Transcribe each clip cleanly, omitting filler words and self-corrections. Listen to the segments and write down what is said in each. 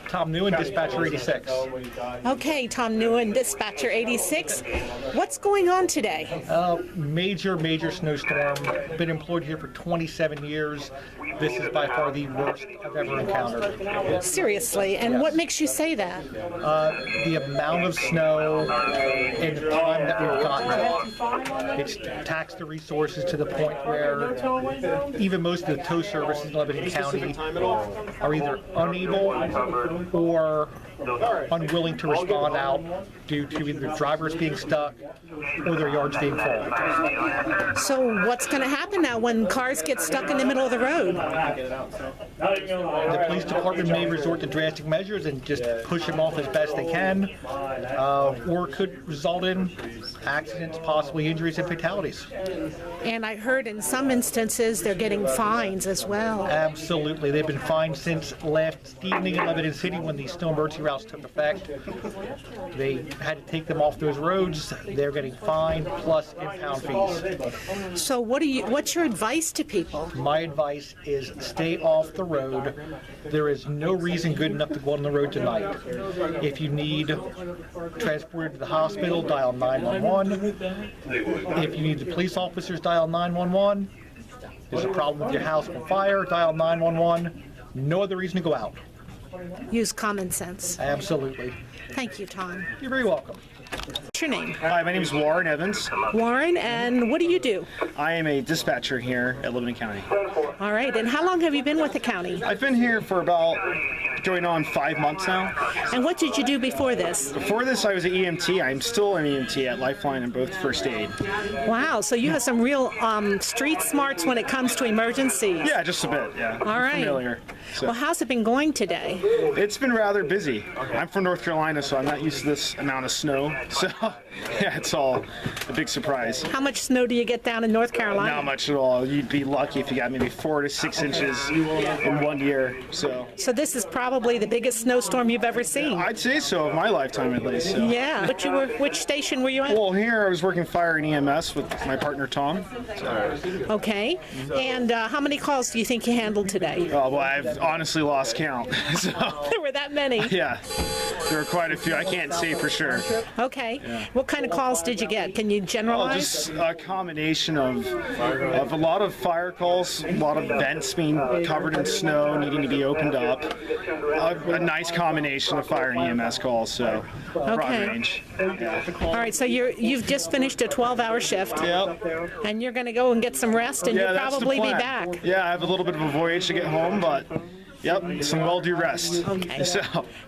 Tom Newen, Dispatcher 86. Okay, Tom Newen, Dispatcher 86. What's going on today? Major snowstorm. Been employed here for 27 years. This is by far the worst I've ever encountered. Seriously, and what makes you say that? The amount of snow and the time that we've gotten. It's taxed the resources to the point where even most of the tow services in Lebanon County are either unable or unwilling to respond out due to either drivers being stuck or their yards being full. So what's going to happen now when cars get stuck in the middle of the road? The police department may resort to drastic measures and just push them off as best they can, or could result in accidents, possibly injuries and fatalities. And I heard in some instances they're getting fines as well. Absolutely. They've been fined since last evening in Lebanon City when the snow emergency routes took effect. They had to take them off those roads. They're getting fined plus impound fees. So what's your advice to people? My advice is stay off the road. There is no reason good enough to go on the road tonight. If you need transported to the hospital, dial 911. If you need the police officers, dial 911. There's a problem with your house on fire, dial 911. No other reason to go out. Use common sense. Absolutely. Thank you, Tom. You're very welcome. What's your name? Hi, my name is Warren Evans. Warren, and what do you do? I am a dispatcher here at Lebanon County. All right, and how long have you been with the county? I've been here for about going on 5 months now. And what did you do before this? Before this, I was an EMT. I'm still an EMT at Lifeline and both first aid. Wow, so you have some real street smarts when it comes to emergencies. Yeah, just a bit, yeah. All right. Familiar. So. Well, how's it been going today? It's been rather busy. I'm from North Carolina, so I'm not used to this amount of snow. So, yeah, it's all a big surprise. How much snow do you get down in North Carolina? Not much at all. You'd be lucky if you got maybe 4 to 6 inches in 1 year. So this is probably the biggest snowstorm you've ever seen. I'd say so, of my lifetime at least. So. Yeah. Which station were you at? Well, here I was working fire and EMS with my partner Tom. So. Okay. And how many calls do you think you handled today? Oh, well, I've honestly lost count. So. There were that many? Yeah. There were quite a few. I can't say for sure. Okay. Yeah. What kind of calls did you get? Can you generalize? Oh, just a combination of a lot of fire calls, a lot of vents being covered in snow, needing to be opened up. A nice combination of fire and EMS calls, so broad range. Yeah. All right, so you've just finished a 12-hour shift. Yep. And you're going to go and get some rest, and you'll probably be back. Yeah, I have a little bit of a voyage to get home, but yep, some well-due rest. Okay. So.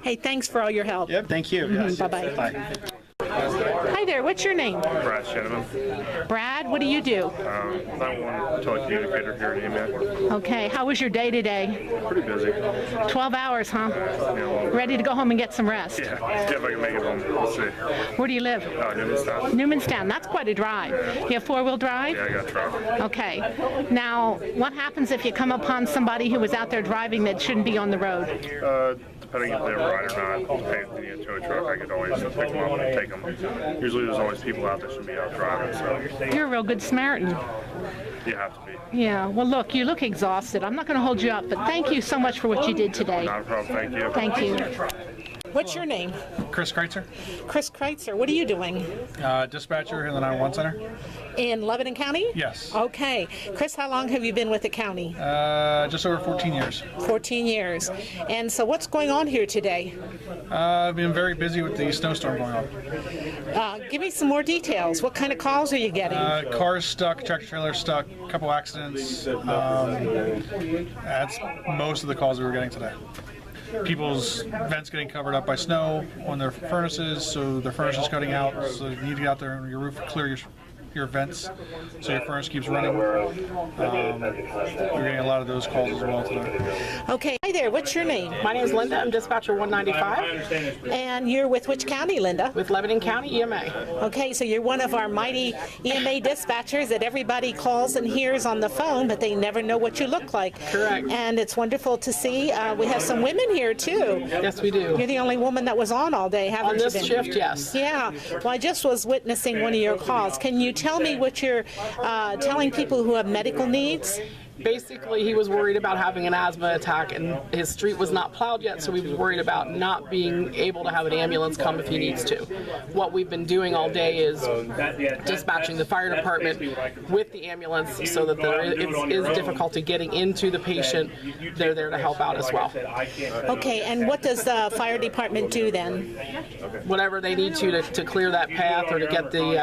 Hey, thanks for all your help. Yep, thank you. Yes. Bye-bye. Bye. Hi there, what's your name? Brad Shenneman. Brad, what do you do? I'm one telecommunicator here at EMA. Okay, how was your day today? Pretty busy. 12 hours, huh? Yeah. Ready to go home and get some rest? Yeah, if I can make it home. We'll see. Where do you live? Newmanstown. Newmanstown, that's quite a drive. You have four-wheel drive? Yeah, I got a truck. Okay. Now, what happens if you come upon somebody who was out there driving that shouldn't be on the road? Depending if they're right or not, if they need a tow truck, I could always pick them up and take them. Usually there's always people out that should be out driving, so. You're a real good Samaritan. You have to be. Yeah, well look, you look exhausted. I'm not going to hold you up, but thank you so much for what you did today. Not a problem, thank you. Thank you. What's your name? Chris Kreitzer. Chris Kreitzer, what are you doing? Dispatcher in the 911 Center. In Lebanon County? Yes. Okay. Chris, how long have you been with the county? Just over 14 years. 14 years. And so what's going on here today? I've been very busy with the snowstorm going on. Give me some more details. What kind of calls are you getting? Cars stuck, tractor trailers stuck, a couple accidents. That's most of the calls we were getting today. People's vents getting covered up by snow on their furnaces, so their furnace is cutting out, so you need to get out there on your roof to clear your vents so your furnace keeps running. We're getting a lot of those calls as well today. Okay, hi there, what's your name? My name is Linda, I'm dispatcher 195. And you're with which county, Linda? With Lebanon County EMA. Okay, so you're one of our mighty EMA dispatchers that everybody calls and hears on the phone, but they never know what you look like. Correct. And it's wonderful to see. We have some women here too. Yes, we do. You're the only woman that was on all day, haven't you been? On this shift, yes. Yeah, well I just was witnessing one of your calls. Can you tell me what you're telling people who have medical needs? Basically, he was worried about having an asthma attack, and his street was not plowed yet, so he was worried about not being able to have an ambulance come if he needs to. What we've been doing all day is dispatching the fire department with the ambulance so that there is difficulty getting into the patient. They're there to help out as well. Okay, and what does the fire department do then? Whatever they need to clear that path or to get the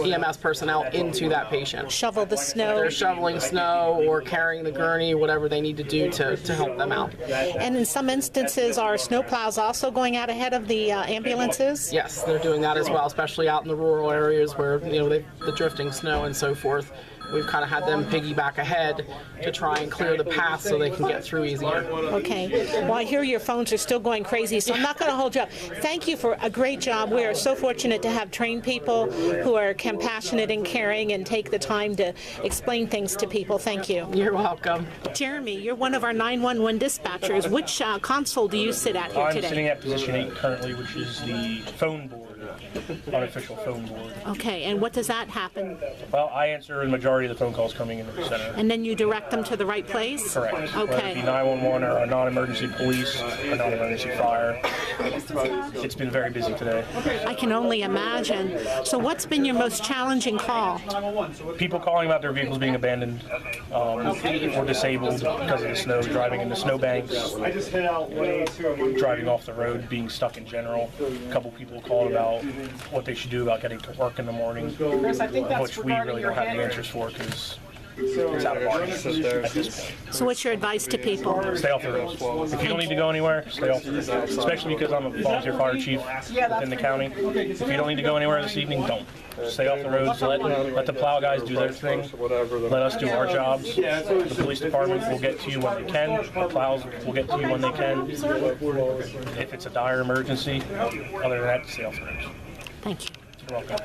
EMS personnel into that patient. Shovel the snow? They're shoveling snow or carrying the gurney, whatever they need to do to help them out. And in some instances, are snowplows also going out ahead of the ambulances? Yes, they're doing that as well, especially out in the rural areas where the drifting snow and so forth. We've kind of had them piggyback ahead to try and clear the path so they can get through easier. Okay. Well, I hear your phones are still going crazy, so I'm not going to hold you up. Thank you for a great job. We are so fortunate to have trained people who are compassionate and caring and take the time to explain things to people. Thank you. You're welcome. Jeremy, you're one of our 911 dispatchers. Which console do you sit at here I'm today? sitting at position 8 currently, which is the phone board, unofficial phone board. Okay, and what does that happen? Well, I answer the majority of the phone calls coming into the center. And then you direct them to the right place? Correct. Whether it be Okay. 911 or a non-emergency police or non-emergency fire. It's been very busy today. I can only imagine. So what's been your most challenging call? People calling about their vehicles being abandoned or disabled because of the snow, driving into snowbanks, driving off the road, being stuck in general. A couple people called about what they should do about getting to work in the morning, Chris, I think that's which we really don't have the answers for because it's out of our hands at this point. So what's your advice to people? Stay off the roads. If you don't need to go anywhere, stay off the roads. Especially because I'm a volunteer fire chief within the county. If you don't need to go anywhere this evening, don't. Stay off the roads. Let the plow guys do their thing. Let us do our jobs. The police department will get to you when they can. The plows will get to you when they can. If it's a dire emergency, other than that, stay off the roads. Thank you. You're welcome.